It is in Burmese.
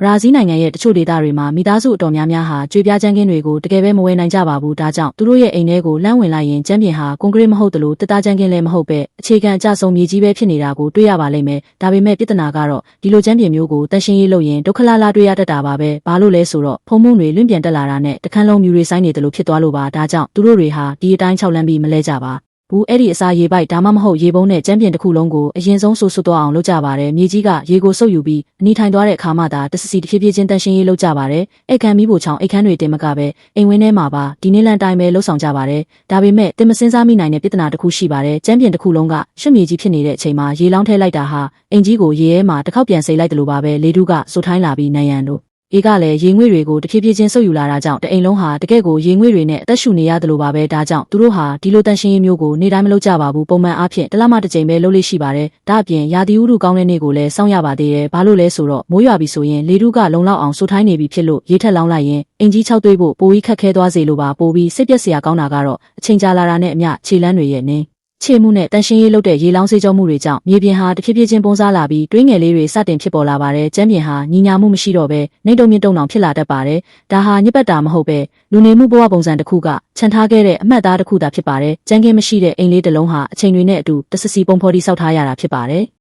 ဘရာဇီးနိုင်ငံရဲ့တချို့ဒေသတွေမှာမိသားစုအတော်များများဟာကြွေပြားချမ်းခင်းတွေကိုတကယ်ပဲမဝယ်နိုင်ကြပါဘူးဒါကြောင့်သူတို့ရဲ့အိမ်ထဲကိုလှမ်းဝင်လိုက်ရင်ကျမ်းပြင်ဟာကွန်ကရစ်မဟုတ်သလိုတစ်သားချမ်းခင်းလည်းမဟုတ်ပဲအခြေခံအကျဆုံးမြေကြီးပဲဖြစ်နေတာကိုတွေ့ရပါလိမ့်မယ်ဒါပေမဲ့ပြဿနာကတော့ဒီလိုကျမ်းပြင်မျိုးကိုတန်ရှင်းရေးလုပ်ရင်ဒုက္ခလာလာတွေ့ရတတ်တာပါပဲဘာလို့လဲဆိုတော့ဖုံမှုတွေလွင့်ပြန်တက်လာတာနဲ့တခန်းလုံးမြူတွေဆိုင်နေတယ်လို့ဖြစ်သွားလို့ပါဒါကြောင့်သူတို့တွေဟာဒီအတိုင်းခြောက်လန့်ပြီးမလဲကြပါဘူးအဲ့ဒီအစာရေပိုက်ဒါမှမဟုတ်ရေပုံးနဲ့ကျမ်းပြင်တစ်ခုလုံးကိုအရင်ဆုံးဆူဆွတ်သွားအောင်လုပ်ကြပါတယ်မြေကြီးကရေကိုစုပ်ယူပြီးအနီထိုင်သွားတဲ့အခါမှသာတစစီတစ်ဖြည်းဖြည်းချင်းတန်ရှင်းရေးလုပ်ကြပါတယ်အိတ်ခမ်းမီးဖို့ချောင်းအိတ်ခမ်းတွေတင်မကပဲအိမ်ဝင်းထဲမှာပါဒီနေ့လန်တိုင်းပဲလှုပ်ဆောင်ကြပါတယ်ဒါပေမဲ့တင်မစင်းစားမိနိုင်တဲ့ပြဿနာတစ်ခုရှိပါတယ်ကျမ်းပြင်တစ်ခုလုံးကရွှတ်မြေကြီးဖြစ်နေတဲ့အချိန်မှာရေလောင်းထည့်လိုက်တာဟာအိမ်ကြီးကိုရေထဲမှာတစ်ခေါက်ပြန်စိတ်လိုက်တယ်လို့ပါပဲလေတုကစိုးထိုင်းလာပြီးနယံတို့အေးကလည်းရေငွေ့တွေကိုတဖြည်းဖြည်းချင်းဆုပ်ယူလာတာကြောင့်တအိမ်လုံးဟာတကယ့်ကိုရေငွေ့တွေနဲ့အသက်ရှူနေရတယ်လို့ပါပဲဒါကြောင့်သူတို့ဟာဒီလိုတန်ရှင်းရေးမျိုးကိုနေ့တိုင်းမလုပ်ကြပါဘူးပုံမှန်အားဖြင့်တစ်လမှတစ်ကြိမ်ပဲလုပ်လို့ရှိပါတယ်ဒါအပြင်ရာသီဥတုကောင်းတဲ့နေ့ကိုလည်းစောင့်ရပါသေးတယ်ဘာလို့လဲဆိုတော့မိုးရွာပြီဆိုရင်လေထုကလုံလောက်အောင်စိုးထိုင်းနေပြီဖြစ်လို့ရေထက်လောင်းလိုက်ရင်အင်ကြီး၆သွေးဖို့ပိုပြီးခက်ခဲသွားစေလို့ပါပိုပြီးစိတ်ပျက်စရာကောင်းတာကတော့အချိန်ကြာလာတာနဲ့အမျှခြေလမ်းတွေရဲ့နင်းခြေမှုနဲ့တန်ရှင်းရေးလုပ်တဲ့ရေလောင်းစေးကြောမှုတွေကြောင့်မြေပြင်ဟာတဖြည်းဖြည်းချင်းပုံစားလာပြီးတွင်းငယ်လေးတွေစတင်ဖြစ်ပေါ်လာပါတယ်။ကျမ်းပြင်ဟာညီညာမှုမရှိတော့ဘဲနှိမ့်တုံမြင့်တုံအောင်ဖြစ်လာတတ်ပါတယ်။ဒါဟာညစ်ပတ်တာမဟုတ်ပဲလူနေမှုဘဝပုံစံတစ်ခုကခြံထားခဲ့တဲ့အမှတ်အသားတစ်ခုသာဖြစ်ပါတယ်။ကျန်းကင်းမရှိတဲ့အိမ်လေးတစ်လုံးဟာအချိန်တွေနဲ့အတူတဆစီပုံဖော်တိဆောက်ထားရတာဖြစ်ပါတယ်။